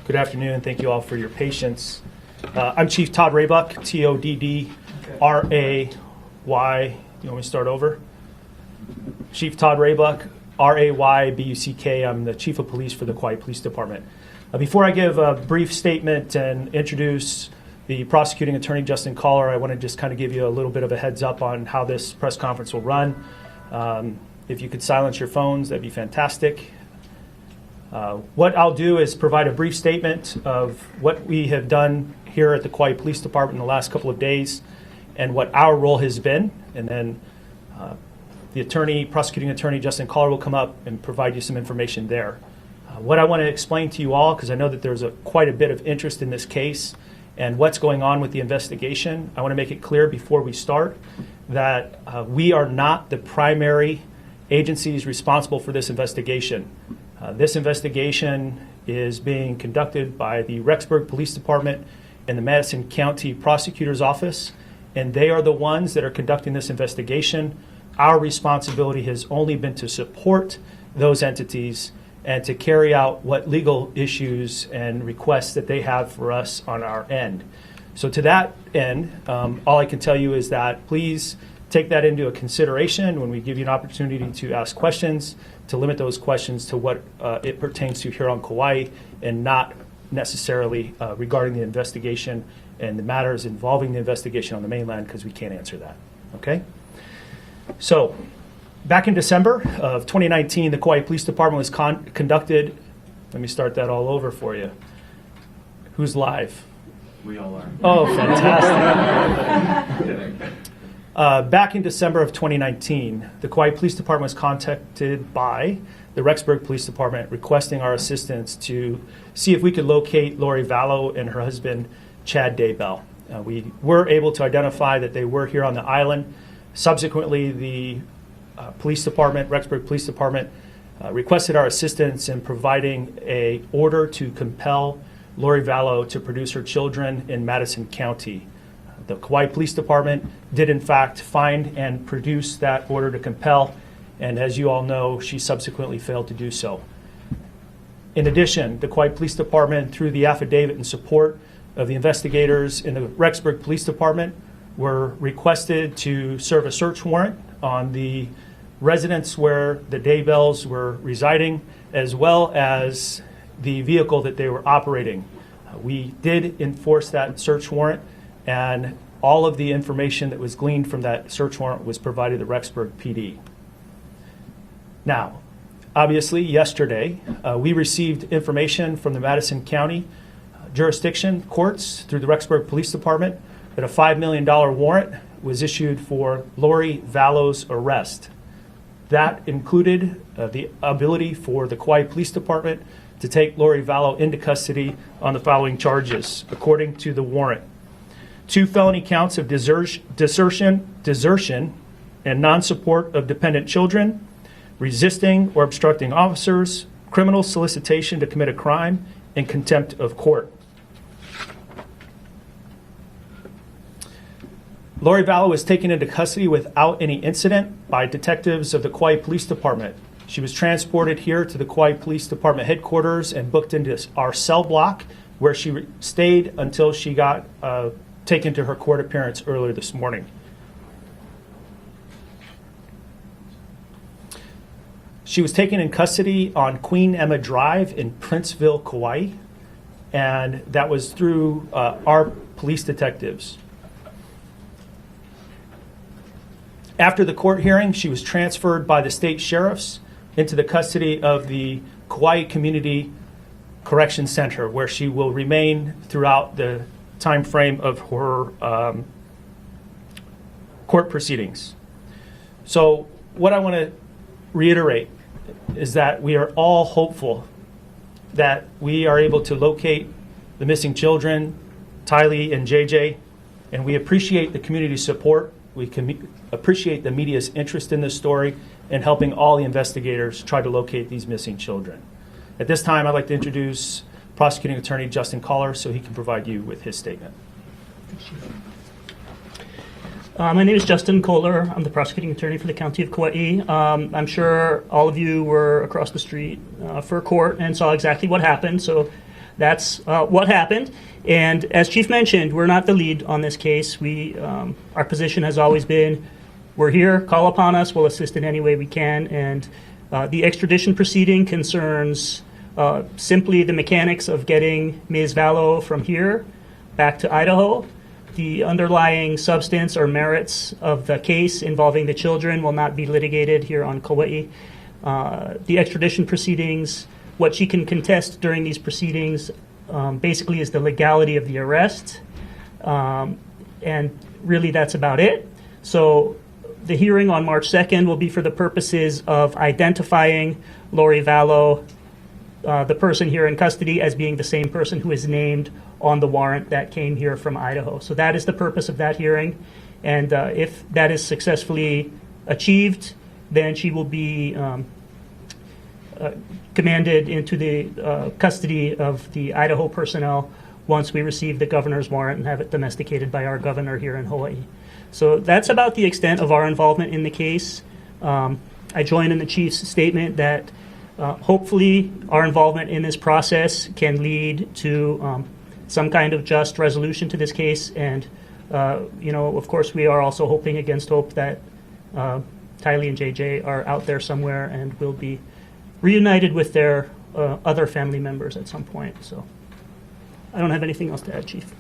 Good afternoon. Thank you all for your patience. I'm Chief Todd Raybuck, T-O-D-D-R-A-Y. You want me to start over? Chief Todd Raybuck, R-A-Y-B-U-C-K. I'm the Chief of Police for the Kauai Police Department. Before I give a brief statement and introduce the prosecuting attorney, Justin Collar, I want to just kind of give you a little bit of a heads up on how this press conference will run. If you could silence your phones, that'd be fantastic. What I'll do is provide a brief statement of what we have done here at the Kauai Police Department in the last couple of days and what our role has been. And then the prosecuting attorney, Justin Collar, will come up and provide you some information there. What I want to explain to you all, because I know that there's quite a bit of interest in this case and what's going on with the investigation, I want to make it clear before we start that we are not the primary agencies responsible for this investigation. This investigation is being conducted by the Rexburg Police Department and the Madison County Prosecutor's Office, and they are the ones that are conducting this investigation. Our responsibility has only been to support those entities and to carry out what legal issues and requests that they have for us on our end. So to that end, all I can tell you is that please take that into a consideration when we give you an opportunity to ask questions, to limit those questions to what it pertains to here on Kauai and not necessarily regarding the investigation and the matters involving the investigation on the mainland, because we can't answer that. Okay? So, back in December of 2019, the Kauai Police Department was conducted. Let me start that all over for you. Who's live? We all are. Oh, fantastic. Back in December of 2019, the Kauai Police Department was contacted by the Rexburg Police Department requesting our assistance to see if we could locate Lori Vallow and her husband, Chad Daybell. We were able to identify that they were here on the island. Subsequently, the police department, Rexburg Police Department, requested our assistance in providing an order to compel Lori Vallow to produce her children in Madison County. The Kauai Police Department did in fact find and produce that order to compel, and as you all know, she subsequently failed to do so. In addition, the Kauai Police Department, through the affidavit in support of the investigators in the Rexburg Police Department, were requested to serve a search warrant on the residence where the Daybells were residing, as well as the vehicle that they were operating. We did enforce that search warrant, and all of the information that was gleaned from that search warrant was provided to Rexburg PD. Now, obviously, yesterday, we received information from the Madison County jurisdiction courts through the Rexburg Police Department that a $5 million warrant was issued for Lori Vallow's arrest. That included the ability for the Kauai Police Department to take Lori Vallow into custody on the following charges, according to the warrant: 2 felony counts of desertion and non-support of dependent children, resisting or obstructing officers, criminal solicitation to commit a crime, and contempt of court. Lori Vallow was taken into custody without any incident by detectives of the Kauai Police Department. She was transported here to the Kauai Police Department headquarters and booked into our cell block, where she stayed until she got taken to her court appearance earlier this morning. She was taken in custody on Queen Emma Drive in Princeville, Kauai, and that was through our police detectives. After the court hearing, she was transferred by the state sheriffs into the custody of the Kauai Community Correction Center, where she will remain throughout the time frame of her court proceedings. So what I want to reiterate is that we are all hopeful that we are able to locate the missing children, Tylee and JJ, and we appreciate the community support. We appreciate the media's interest in this story and helping all the investigators try to locate these missing children. At this time, I'd like to introduce Prosecuting Attorney Justin Collar so he can provide you with his statement. My name is Justin Kohler. I'm the prosecuting attorney for the County of Kauai. I'm sure all of you were across the street for court and saw exactly what happened. So that's what happened. And as Chief mentioned, we're not the lead on this case. Our position has always been, we're here, call upon us, we'll assist in any way we can. And the extradition proceeding concerns simply the mechanics of getting Ms. Vallow from here back to Idaho. The underlying substance or merits of the case involving the children will not be litigated here on Kauai. The extradition proceedings, what she can contest during these proceedings basically is the legality of the arrest, and really that's about it. So the hearing on March 2nd will be for the purposes of identifying Lori Vallow, the person here in custody, as being the same person who is named on the warrant that came here from Idaho. So that is the purpose of that hearing. And if that is successfully achieved, then she will be commanded into the custody of the Idaho personnel once we receive the governor's warrant and have it domesticated by our governor here in Hawaii. So that's about the extent of our involvement in the case. I join in the chief's statement that hopefully our involvement in this process can lead to some kind of just resolution to this case. And, of course, we are also hoping against hope that Tylee and JJ are out there somewhere and will be reunited with their other family members at some point. So I don't have anything else to add, Chief.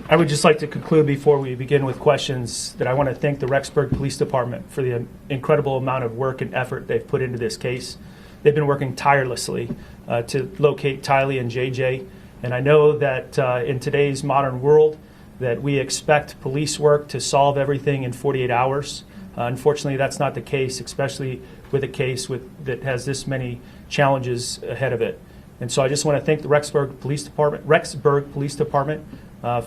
I would just like to conclude before we begin with questions that I want to thank the Rexburg Police Department for the incredible amount of work and effort they've put into this case. They've been working tirelessly to locate Tylee and JJ, and I know that in today's modern world that we expect police work to solve everything in 48 hours. Unfortunately, that's not the case, especially with a case that has this many challenges ahead of it. And so I just want to thank the Rexburg Police Department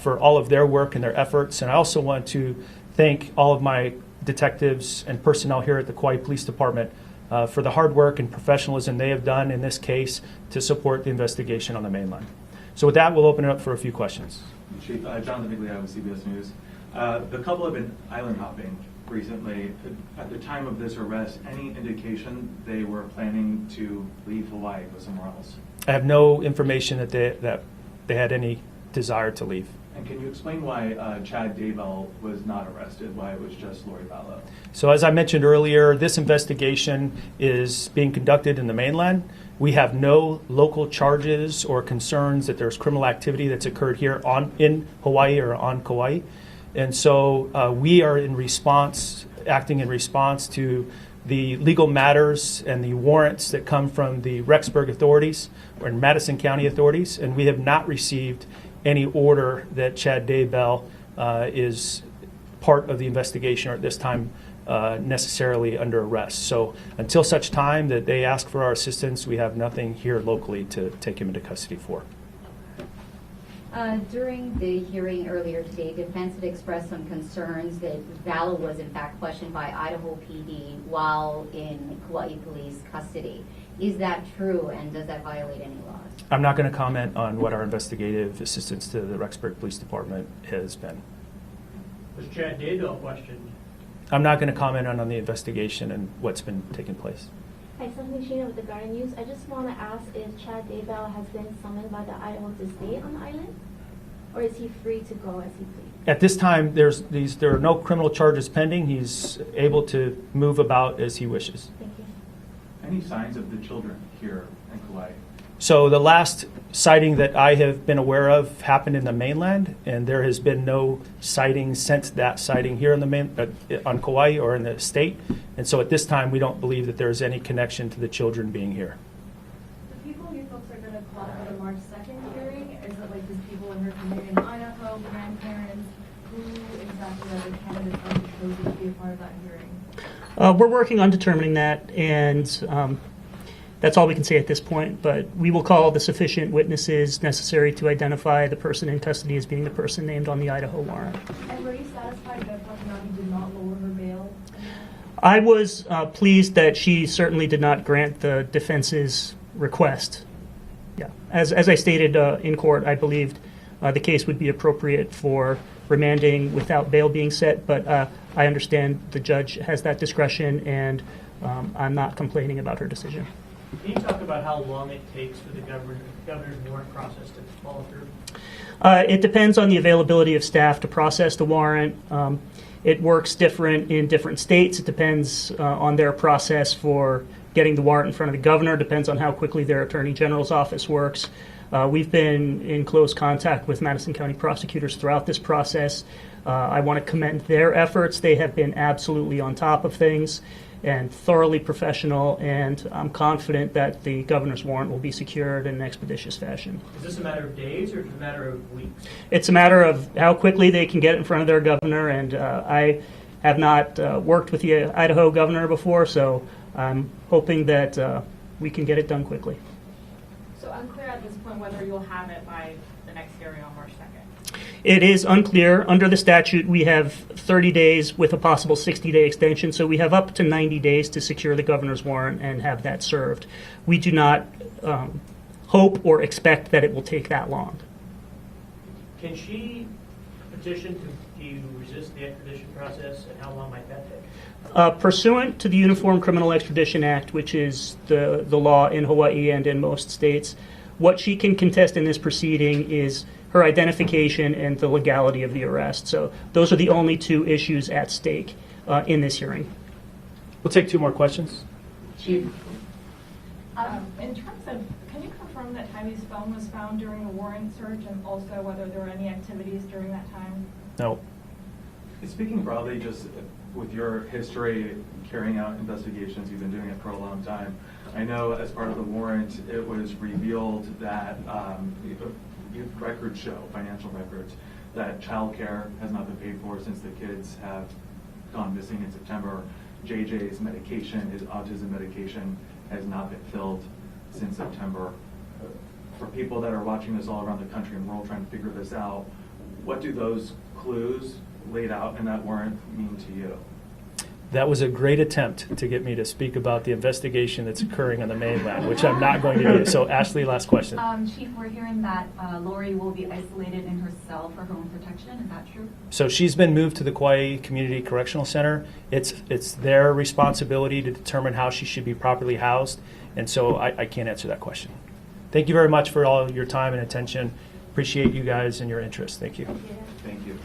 for all of their work and their efforts. And I also want to thank all of my detectives and personnel here at the Kauai Police Department for the hard work and professionalism they have done in this case to support the investigation on the mainland. So with that, we'll open it up for a few questions. Chief, Jonathan Migliotti with CBS News. The couple have been island hopping recently. At the time of this arrest, any indication they were planning to leave Hawaii, go somewhere else? I have no information that they had any desire to leave. And can you explain why Chad Daybell was not arrested, why it was just Lori Vallow? So as I mentioned earlier, this investigation is being conducted in the mainland. We have no local charges or concerns that there's criminal activity that's occurred here in Hawaii or on Kauai. And so we are acting in response to the legal matters and the warrants that come from the Rexburg authorities or Madison County authorities, and we have not received any order that Chad Daybell is part of the investigation or at this time necessarily under arrest. So until such time that they ask for our assistance, we have nothing here locally to take him into custody for. During the hearing earlier today, defense had expressed some concerns that Vallow was in fact questioned by Idaho PD while in Kauai Police custody. Is that true, and does that violate any laws? I'm not going to comment on what our investigative assistance to the Rexburg Police Department has been. Was Chad Daybell questioned? I'm not going to comment on the investigation and what's been taking place. Hi, Stephanie Sheena with the Guardian News. I just want to ask if Chad Daybell has been summoned by the Idaho to stay on the island, or is he free to go as he pleads? At this time, there are no criminal charges pending. He's able to move about as he wishes. Thank you. Any signs of the children here in Kauai? So the last sighting that I have been aware of happened in the mainland, and there has been no sighting since that sighting here in the on Kauai or in the state. And so at this time, we don't believe that there is any connection to the children being here. The people you folks are going to call for the March 2nd hearing, is it like just people in your community in Idaho, grandparents? Who exactly are the candidates that are chosen to be a part of that hearing? We're working on determining that, and that's all we can say at this point. But we will call the sufficient witnesses necessary to identify the person in custody as being the person named on the Idaho warrant. And were you satisfied that Patanagi did not lower her bail? I was pleased that she certainly did not grant the defense's request. Yeah, as I stated in court, I believed the case would be appropriate for remanding without bail being set, but I understand the judge has that discretion, and I'm not complaining about her decision. Can you talk about how long it takes for the governor's warrant process to follow through? It depends on the availability of staff to process the warrant. It works different in different states. It depends on their process for getting the warrant in front of the governor. It depends on how quickly their attorney general's office works. We've been in close contact with Madison County prosecutors throughout this process. I want to commend their efforts. They have been absolutely on top of things and thoroughly professional, and I'm confident that the governor's warrant will be secured in an expeditious fashion. Is this a matter of days or is it a matter of weeks? It's a matter of how quickly they can get in front of their governor, and I have not worked with the Idaho governor before, so I'm hoping that we can get it done quickly. So unclear at this point whether you'll have it by the next hearing on March 2nd. It is unclear. Under the statute, we have 30 days with a possible 60-day extension, so we have up to 90 days to secure the governor's warrant and have that served. We do not hope or expect that it will take that long. Can she petition to resist the extradition process, and how long might that take? Pursuant to the Uniform Criminal Extradition Act, which is the law in Hawaii and in most states, what she can contest in this proceeding is her identification and the legality of the arrest. So those are the only two issues at stake in this hearing. We'll take 2 more questions. Chief? In terms of, can you confirm that Tyrese phone was found during the warrant search, and also whether there were any activities during that time? No. Speaking broadly, just with your history carrying out investigations, you've been doing it for a long time. I know as part of the warrant, it was revealed that records show, financial records, that childcare has not been paid for since the kids have gone missing in September. JJ's medication, his autism medication, has not been filled since September. For people that are watching this all around the country and we're all trying to figure this out, what do those clues laid out in that warrant mean to you? That was a great attempt to get me to speak about the investigation that's occurring on the mainland, which I'm not going to do. So, Ashley, last question. Chief, we're hearing that Lori will be isolated in her cell for her own protection. Is that true? So she's been moved to the Kauai Community Correctional Center. It's their responsibility to determine how she should be properly housed, and so I can't answer that question. Thank you very much for all your time and attention. Appreciate you guys and your interest. Thank you. Thank you.